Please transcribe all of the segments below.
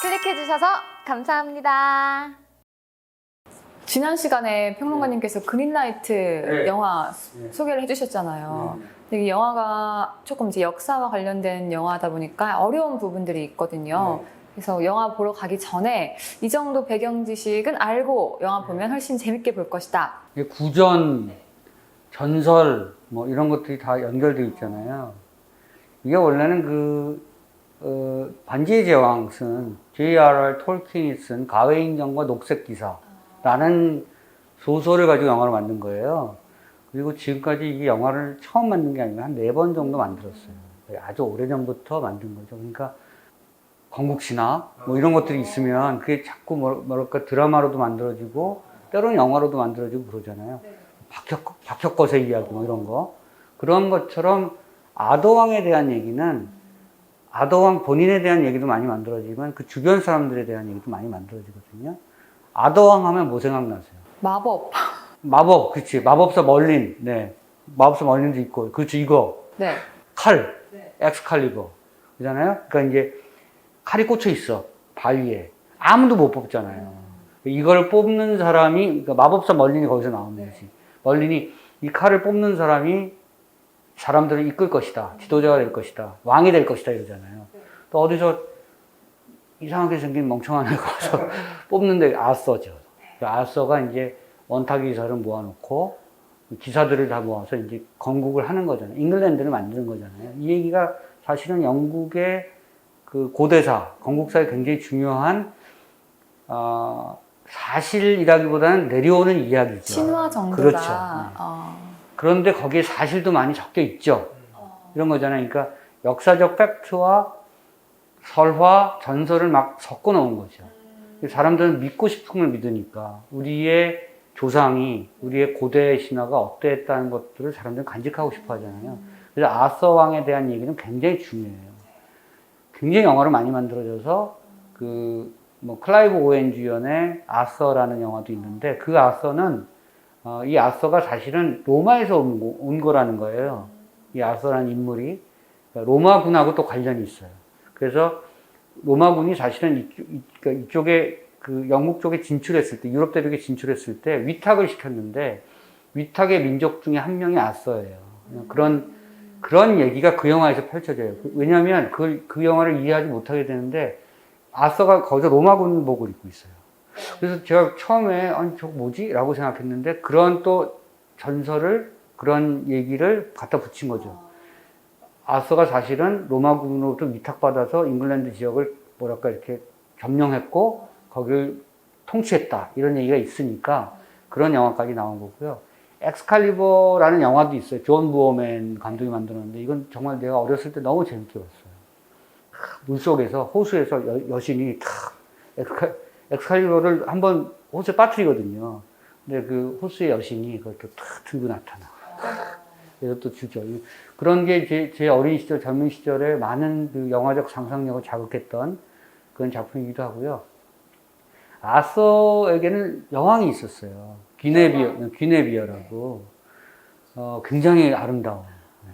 클릭해주셔서 감사합니다. 지난 시간에 평론가님께서 그린라이트 네. 영화 네. 소개를 해주셨잖아요. 근데 이 영화가 조금 이제 역사와 관련된 영화다 보니까 어려운 부분들이 있거든요. 그래서 영화 보러 가기 전에 이 정도 배경 지식은 알고 영화 보면 훨씬 재밌게 볼 것이다. 구전, 전설 뭐 이런 것들이 다 연결되어 있잖아요. 이게 원래는 반지의 제왕 쓴 J.R.R. 톨킨이 쓴 가웨인전과 녹색 기사라는 소설을 가지고 영화를 만든 거예요. 그리고 지금까지 이 영화를 처음 만든 게 아니라 한 4번 정도 만들었어요. 아주 오래전부터 만든 거죠. 그러니까 건국신화 뭐 이런 것들이 있으면 그게 자꾸 뭐랄까 드라마로도 만들어지고 때로는 영화로도 만들어지고 그러잖아요. 박혁거세 이야기 뭐 이런 거. 그런 것처럼 아더왕에 대한 얘기는 아더왕 본인에 대한 얘기도 많이 만들어지지만 그 주변 사람들에 대한 얘기도 많이 만들어지거든요. 아더왕 하면 뭐 생각나세요? 마법. 마법, 그치. 마법사 멀린. 네. 마법사 멀린도 있고. 그렇지, 이거. 네. 칼. 엑스칼리버. 그잖아요? 그러니까 이제 칼이 꽂혀 있어. 바위에. 아무도 못 뽑잖아요. 이걸 뽑는 사람이, 그러니까 마법사 멀린이 거기서 나오는 거지. 멀린이 이 칼을 뽑는 사람이 사람들을 이끌 것이다. 지도자가 될 것이다. 왕이 될 것이다. 이러잖아요. 또 어디서 이상하게 생긴 멍청한 애가 와서 뽑는데 아서죠. 아서가 이제 원탁 기사를 모아놓고 기사들을 다 모아서 이제 건국을 하는 거잖아요. 잉글랜드를 만드는 거잖아요. 이 얘기가 사실은 영국의 그 고대사, 건국사에 굉장히 중요한 사실이라기보다는 내려오는 이야기죠. 신화 정도다. 그렇죠. 그런데 거기에 사실도 많이 섞여 있죠. 이런 거잖아요. 그러니까 역사적 팩트와 설화, 전설을 막 섞어 놓은 거죠. 사람들은 믿고 싶은 걸 믿으니까 우리의 조상이, 우리의 고대 신화가 어떠했다는 것들을 사람들은 간직하고 싶어 하잖아요. 그래서 아서 왕에 대한 얘기는 굉장히 중요해요. 굉장히 영화로 많이 만들어져서 클라이브 오웬 주연의 아서라는 영화도 있는데 그 아서는 이 아서가 사실은 로마에서 온 거라는 거예요. 이 아서라는 인물이 로마군하고 또 관련이 있어요. 그래서 로마군이 사실은 이쪽에 영국 쪽에 진출했을 때, 유럽 대륙에 진출했을 때 위탁을 시켰는데 위탁의 민족 중에 한 명이 아서예요. 그런 얘기가 그 영화에서 펼쳐져요. 왜냐하면 그 영화를 이해하지 못하게 되는데 아서가 거기서 로마군복을 입고 있어요. 그래서 제가 처음에 아니 저거 뭐지? 라고 생각했는데 그런 또 전설을 그런 얘기를 갖다 붙인 거죠. 아서가 사실은 로마군으로부터 위탁받아서 잉글랜드 지역을 이렇게 점령했고 거기를 통치했다 이런 얘기가 있으니까 그런 영화까지 나온 거고요. 엑스칼리버라는 영화도 있어요. 존 부어맨 감독이 만들었는데 이건 정말 내가 어렸을 때 너무 재밌게 봤어요. 물속에서 호수에서 여신이 엑스칼리버를 한번 호수에 빠뜨리거든요. 근데 그 호수의 여신이 그걸 또 탁 들고 나타나. 그래서 또 주죠. 그런 게 제 어린 시절, 젊은 시절에 많은 그 영화적 상상력을 자극했던 그런 작품이기도 하고요. 아서에게는 여왕이 있었어요. 귀네비어라고. 굉장히 아름다워. 네.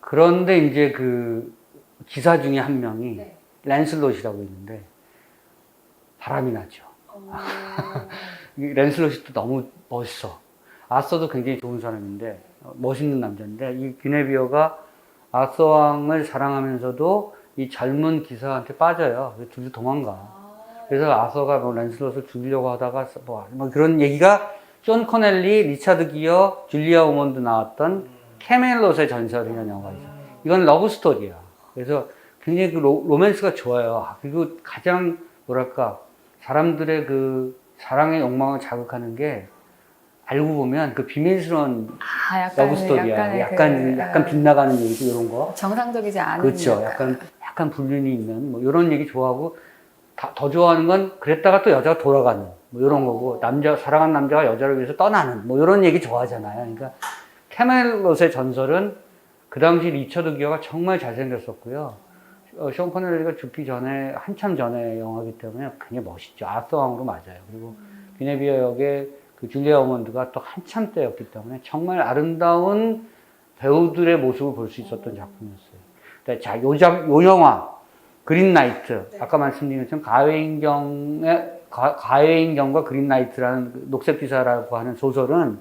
그런데 이제 그 기사 중에 한 명이 랜슬롯이라고 있는데 바람이 나죠. 랜슬롯이 또 너무 멋있어. 아서도 굉장히 좋은 사람인데 멋있는 남자인데 이 귀네비어가 아서 왕을 사랑하면서도 이 젊은 기사한테 빠져요. 둘이 도망가. 그래서 아서가 랜슬롯을 죽이려고 하다가 뭐 그런 얘기가 존 커넬리, 리차드 기어, 줄리아 오몬드 나왔던 캐멜롯의 전설이라는 영화죠. 이건 러브 스토리야. 그래서 굉장히 그 로맨스가 좋아요. 그리고 가장 사람들의 그 사랑의 욕망을 자극하는 게 알고 보면 그 비밀스러운 러브 스토리야. 약간 빗나가는 얘기도 이런 거. 정상적이지 않은. 그렇죠. 약간 불륜이 있는 뭐 이런 얘기 좋아하고 더 좋아하는 건 그랬다가 또 여자가 돌아가는 뭐 이런 거고 사랑하는 남자가 여자를 위해서 떠나는 뭐 이런 얘기 좋아하잖아요. 그러니까 캐멜롯의 전설은 그 당시 리처드 기어가 정말 잘생겼었고요. 션 코넬리가 죽기 전에 한참 전에 영화이기 때문에 굉장히 멋있죠. 아서 왕으로 맞아요. 그리고 귀네비어 역의 그 줄리아 오몬드가 또 한참 때였기 때문에 정말 아름다운 배우들의 모습을 볼 수 있었던 작품이었어요. 자, 요 영화 그린나이트. 아까 말씀드린 것처럼 가웨인경과 그린나이트라는 그 녹색기사라고 하는 소설은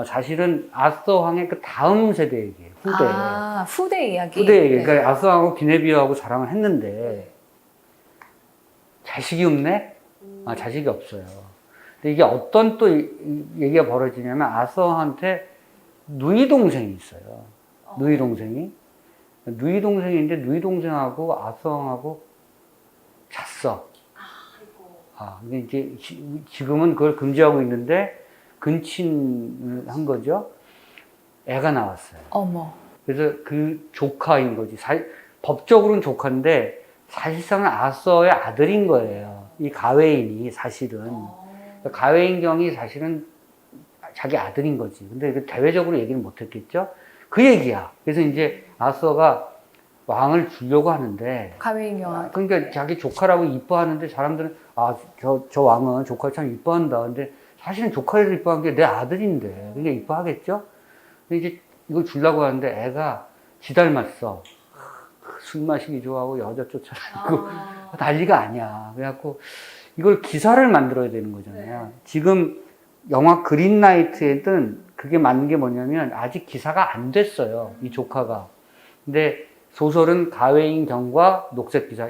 사실은 아서 왕의 그 다음 세대 얘기예요. 후대. 아, 후대 이야기. 후대 얘기. 그러니까 아서 왕하고 기네비아하고 사랑을 했는데 자식이 없네? 자식이 없어요. 근데 이게 어떤 또 얘기가 벌어지냐면 아서한테 누이 동생이 있어요. 누이 동생이. 누이 동생인데 누이 동생하고 아서왕하고 잤어. 근데 이제 지금은 그걸 금지하고 있는데 근친을 한 거죠. 애가 나왔어요. 어머. 그래서 그 조카인 거지. 법적으로는 조카인데 사실상은 아서의 아들인 거예요. 이 가웨인이 사실은. 가웨인경이 사실은 자기 아들인 거지. 근데 대외적으로 얘기는 못 했겠죠? 그 얘기야. 그래서 이제 아서가 왕을 주려고 하는데. 가웨인 영화. 그러니까 자기 조카라고 이뻐하는데 사람들은 저 왕은 조카를 참 이뻐한다. 근데 사실은 조카를 이뻐한 게 내 아들인데. 그러니까 이뻐하겠죠? 근데 이제 이걸 주려고 하는데 애가 지 닮았어. 술 마시기 좋아하고 여자 쫓아다니고 난리가 아니야. 그래갖고 이걸 기사를 만들어야 되는 거잖아요. 지금 영화 그린나이트에든 그게 맞는 게 뭐냐면 아직 기사가 안 됐어요. 이 조카가. 근데 소설은 가웨인 경과 녹색 기사,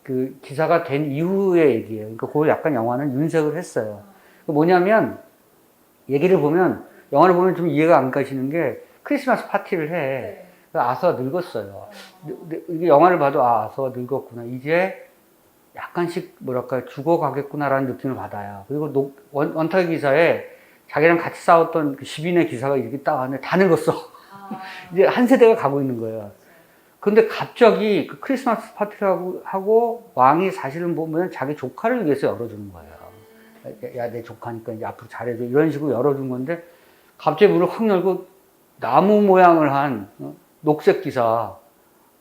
그 기사가 된 이후의 얘기예요. 그러니까 그걸 약간 영화는 윤색을 했어요. 뭐냐면 얘기를 보면 영화를 보면 좀 이해가 안 가시는 게 크리스마스 파티를 해. 아서가 늙었어요. 이게 영화를 봐도 아서가 늙었구나. 이제 약간씩 뭐랄까 죽어가겠구나라는 느낌을 받아요. 그리고 원탁 기사에 자기랑 같이 싸웠던 그 10인의 기사가 이렇게 딱 왔는데 다 늙었어. 이제 한 세대가 가고 있는 거예요. 근데 갑자기 그 크리스마스 파티를 하고 왕이 사실은 보면 자기 조카를 위해서 열어주는 거예요. 야, 내 조카니까 이제 앞으로 잘해줘. 이런 식으로 열어준 건데 갑자기 문을 확 열고 나무 모양을 한 녹색 기사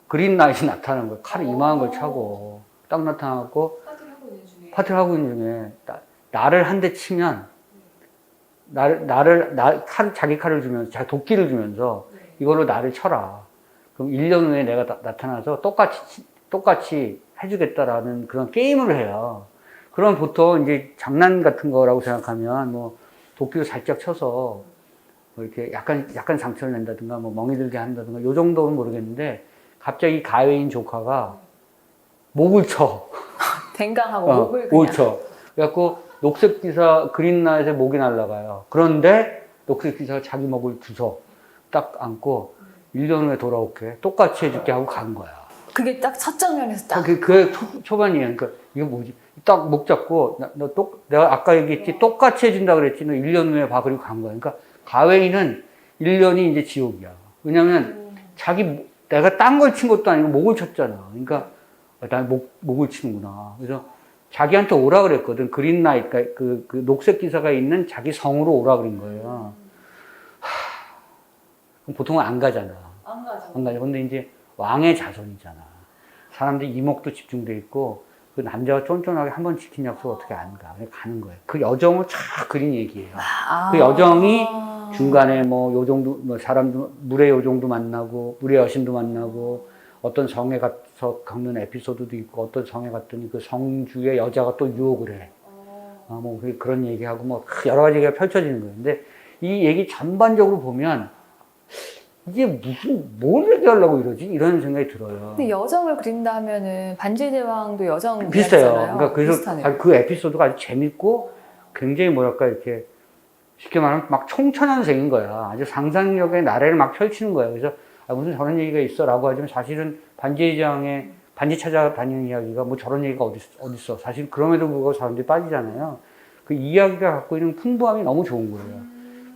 그린나잇이 나타나는 거예요. 칼을 이만한 걸 차고 딱 나타나고 파티를 하고 있는 중에 나를 한 대 치면 자기 칼을 주면서 자기 도끼를 주면서 이걸로 나를 쳐라. 그럼 1년 후에 내가 나타나서 똑같이 해주겠다라는 그런 게임을 해요. 그럼 보통 이제 장난 같은 거라고 생각하면 뭐 도끼를 살짝 쳐서 뭐 이렇게 약간 상처를 낸다든가 뭐 멍이 들게 한다든가 요 정도는 모르겠는데 갑자기 가웨인 조카가 목을 쳐. 댕강하고 목을 쳐. 그래갖고 녹색 기사 그린나잇에 목이 날아가요. 그런데 녹색 기사가 자기 목을 주워 딱 안고 1년 후에 돌아올게. 똑같이 해줄게 하고 간 거야. 그게 딱 첫 장면에서 딱. 그게 초반이에요. 그러니까 이게 뭐지? 딱 목 잡고 내가 아까 얘기했지 똑같이 해준다 그랬지. 너 1년 후에 봐. 그리고 간 거야. 그러니까 가웨이는 1년이 이제 지옥이야. 왜냐면 내가 딴 걸 친 것도 아니고 목을 쳤잖아. 그러니까 난 목을 치는구나. 그래서 자기한테 오라 그랬거든. 그린나잇, 그 녹색 기사가 있는 자기 성으로 오라 그런 거예요. 그럼 보통은 안 가잖아. 안 가죠. 근데 이제 왕의 자손이잖아. 사람들이 이목도 집중돼 있고 그 남자가 쫀쫀하게 한 번 지킨 약속 어떻게 안 가. 그냥 가는 거예요. 그 여정을 쫙 그린 얘기예요. 그 여정이 중간에 뭐 요 정도 뭐 사람도 물의 요정도 만나고 물의 여신도 만나고 어떤 성에 가서 겪는 에피소드도 있고 어떤 성에 갔더니 그 성주의 여자가 또 유혹을 해. 뭐 그런 얘기하고 뭐 여러 가지 얘기가 펼쳐지는 거예요. 근데 이 얘기 전반적으로 보면 이게 뭘 얘기하려고 이러지? 이런 생각이 들어요. 근데 여정을 그린다 하면은 반지의 제왕도 여정 비슷해요. 이야기잖아요. 그러니까 그래서 비슷하네요. 그 에피소드가 아주 재밌고 굉장히 뭐랄까 이렇게 쉽게 말하면 막 총천연색인 거야. 아주 상상력의 나래를 막 펼치는 거야. 그래서 무슨 저런 얘기가 있어라고 하지만 사실은 반지의 제왕의 반지 찾아다니는 이야기가 뭐 저런 얘기가 어딨어. 사실 그럼에도 불구하고 사람들이 빠지잖아요. 그 이야기가 갖고 있는 풍부함이 너무 좋은 거예요.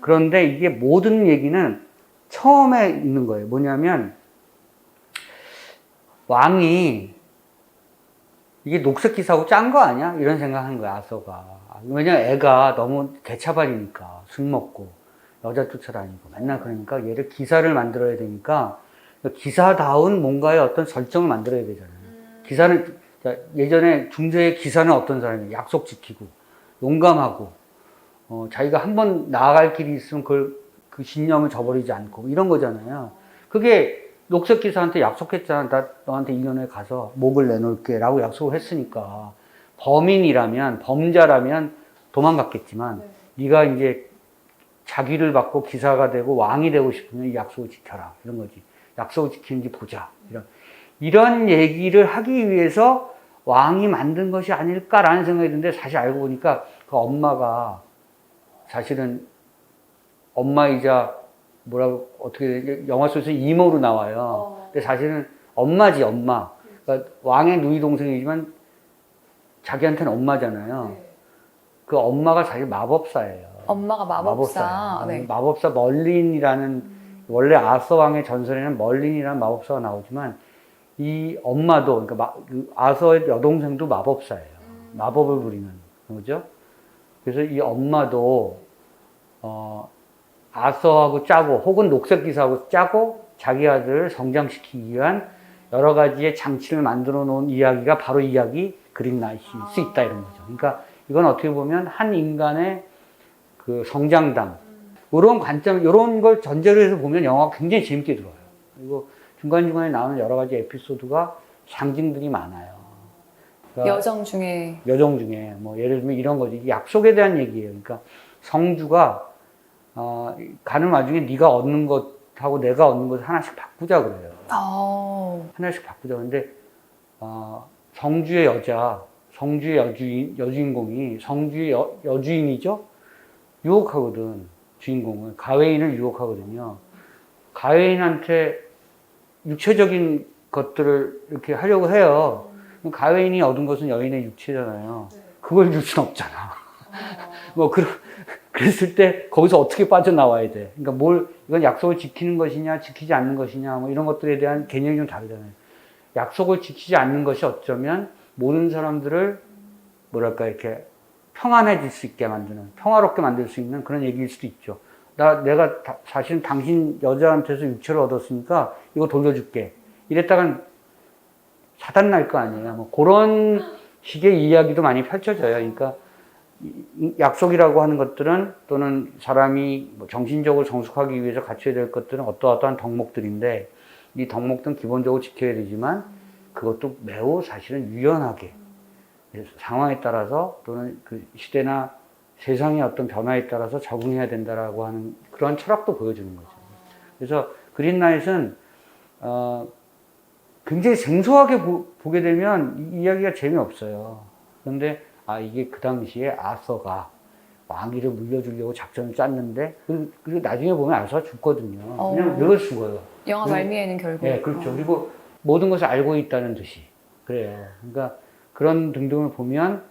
그런데 이게 모든 얘기는 처음에 있는 거예요. 뭐냐면 왕이 이게 녹색 기사하고 짠 거 아니야? 이런 생각하는 거야, 아서가. 왜냐면 애가 너무 개차반이니까 술 먹고 여자 쫓아다니고 맨날 그러니까 얘를 기사를 만들어야 되니까 기사다운 뭔가의 어떤 설정을 만들어야 되잖아요. 기사는 예전에 중세의 기사는 어떤 사람이에요? 약속 지키고 용감하고 자기가 한번 나아갈 길이 있으면 그 신념을 저버리지 않고 이런 거잖아요. 그게 녹색 기사한테 약속했잖아. 나 너한테 2년 후에 가서 목을 내놓을게 라고 약속을 했으니까 범인이라면 범자라면 도망갔겠지만 네가 이제 자기를 받고 기사가 되고 왕이 되고 싶으면 이 약속을 지켜라 이런 거지. 약속을 지키는지 보자 이런 얘기를 하기 위해서 왕이 만든 것이 아닐까라는 생각이 드는데 사실 알고 보니까 그 엄마가 사실은 엄마이자 뭐라고 어떻게 영화 속에서 이모로 나와요. 근데 사실은 엄마지 엄마. 그러니까 왕의 누이 동생이지만 자기한테는 엄마잖아요. 그 엄마가 사실 마법사예요. 엄마가 마법사. 네. 마법사 멀린이라는 원래 아서 왕의 전설에는 멀린이라는 마법사가 나오지만 이 엄마도 그러니까 그 아서의 여동생도 마법사예요. 마법을 부리는 거죠. 그래서 이 엄마도 아서하고 짜고 혹은 녹색 기사하고 짜고 자기 아들을 성장시키기 위한 여러 가지의 장치를 만들어 놓은 이야기가 바로 이야기 그린라이트일 수 있다 이런 거죠. 그러니까 이건 어떻게 보면 한 인간의 그 성장담 이런 관점 이런 걸 전제로 해서 보면 영화가 굉장히 재밌게 들어요. 그리고 중간중간에 나오는 여러 가지 에피소드가 상징들이 많아요. 그러니까 여정 중에 뭐 예를 들면 이런 거지. 약속에 대한 얘기예요. 그러니까 성주가 가는 와중에 네가 얻는 것하고 내가 얻는 것을 하나씩 바꾸자 그래요. 하나씩 바꾸자. 근데 성주의 여자, 성주의 여주인공이 성주의 여주인이죠. 유혹하거든. 주인공을 가웨인을 유혹하거든요. 가웨인한테 육체적인 것들을 이렇게 하려고 해요. 가웨인이 얻은 것은 여인의 육체잖아요. 그걸 줄 수는 없잖아. 뭐 그랬을 때 거기서 어떻게 빠져나와야 돼. 그러니까 이건 약속을 지키는 것이냐, 지키지 않는 것이냐, 뭐 이런 것들에 대한 개념이 좀 다르잖아요. 약속을 지키지 않는 것이 어쩌면 모든 사람들을 뭐랄까 이렇게 평안해질 수 있게 만드는, 평화롭게 만들 수 있는 그런 얘기일 수도 있죠. 내가 사실은 당신 여자한테서 육체를 얻었으니까 이거 돌려줄게. 이랬다간 사단 날 거 아니에요. 뭐 그런 식의 이야기도 많이 펼쳐져요. 그러니까 약속이라고 하는 것들은 또는 사람이 뭐 정신적으로 성숙하기 위해서 갖춰야 될 것들은 어떠한 덕목들인데 이 덕목들은 기본적으로 지켜야 되지만 그것도 매우 사실은 유연하게 상황에 따라서 또는 그 시대나 세상의 어떤 변화에 따라서 적응해야 된다라고 하는 그런 철학도 보여주는 거죠. 그래서 그린라이트는 굉장히 생소하게 보게 되면 이 이야기가 재미없어요. 그런데 이게 그 당시에 아서가 왕위를 물려주려고 작전을 짰는데 그리고 나중에 보면 아서가 죽거든요. 그냥 늘 죽어요. 영화 말미에는 결국. 네, 그렇죠. 그리고 모든 것을 알고 있다는 듯이 그래요. 그러니까 그런 등등을 보면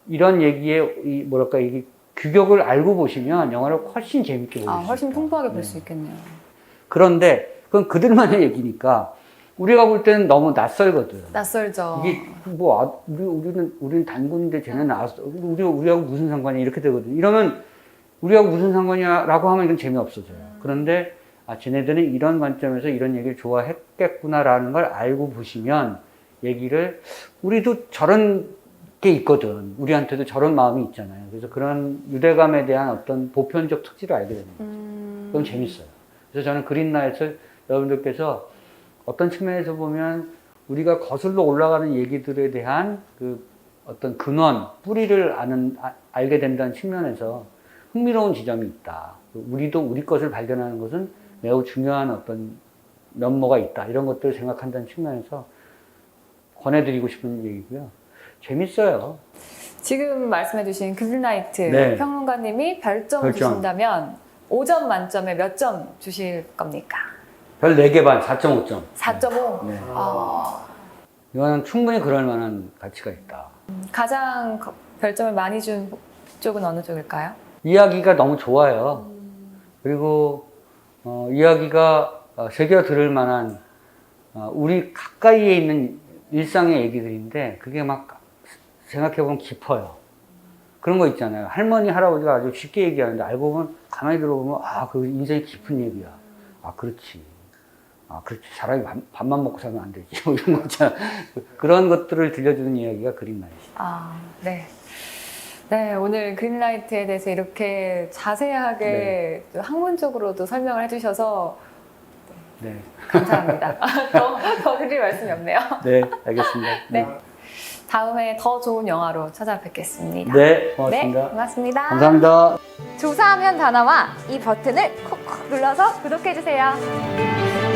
이런 얘기에 이게 규격을 알고 보시면 영화를 훨씬 재밌게 보실 수 있어요. 훨씬 풍부하게 볼 수 있겠네요. 그런데 그건 그들만의 얘기니까 우리가 볼 때는 너무 낯설거든. 낯설죠. 이게 우리는 단군인데 쟤는 우리하고 무슨 상관이야 이렇게 되거든. 이러면 우리하고 무슨 상관이야라고 하면 이건 재미없어져요. 그런데 쟤네들은 이런 관점에서 이런 얘기를 좋아했겠구나라는 걸 알고 보시면 얘기를 우리도 저런 게 있거든. 우리한테도 저런 마음이 있잖아요. 그래서 그런 유대감에 대한 어떤 보편적 특질을 알게 되는 거죠. 그건 재밌어요. 그래서 저는 그린라이트 여러분들께서 어떤 측면에서 보면 우리가 거슬러 올라가는 얘기들에 대한 그 어떤 근원, 뿌리를 알게 된다는 측면에서 흥미로운 지점이 있다. 우리도 우리 것을 발견하는 것은 매우 중요한 어떤 면모가 있다. 이런 것들을 생각한다는 측면에서 권해드리고 싶은 얘기고요. 재밌어요. 지금 말씀해주신 그린라이트 네. 평론가님이 별점 주신다면 5점 만점에 몇 점 주실 겁니까? 별 4개 반, 4.5점. 4.5? 네. 이거는 충분히 그럴 만한 가치가 있다. 가장 별점을 많이 준 쪽은 어느 쪽일까요? 이야기가 너무 좋아요. 그리고 이야기가 새겨 들을 만한 우리 가까이에 있는 일상의 얘기들인데 그게 막 생각해보면 깊어요. 그런 거 있잖아요. 할머니, 할아버지가 아주 쉽게 얘기하는데 알고 보면 가만히 들어보면 그 인생이 깊은 얘기야. 그렇지. 그렇지. 사람이 밥만 먹고 살면 안 되지. 뭐 이런 거 있잖아. 그런 것들을 들려주는 이야기가 그린라이트. 네. 네, 오늘 그린라이트에 대해서 이렇게 자세하게 학문적으로도 설명을 해주셔서 네. 감사합니다. 더 드릴 말씀이 없네요. 네, 알겠습니다. 네. 다음에 더 좋은 영화로 찾아뵙겠습니다. 네, 고맙습니다. 네, 고맙습니다. 감사합니다. 조사하면 다 나와 이 버튼을 콕콕 눌러서 구독해주세요.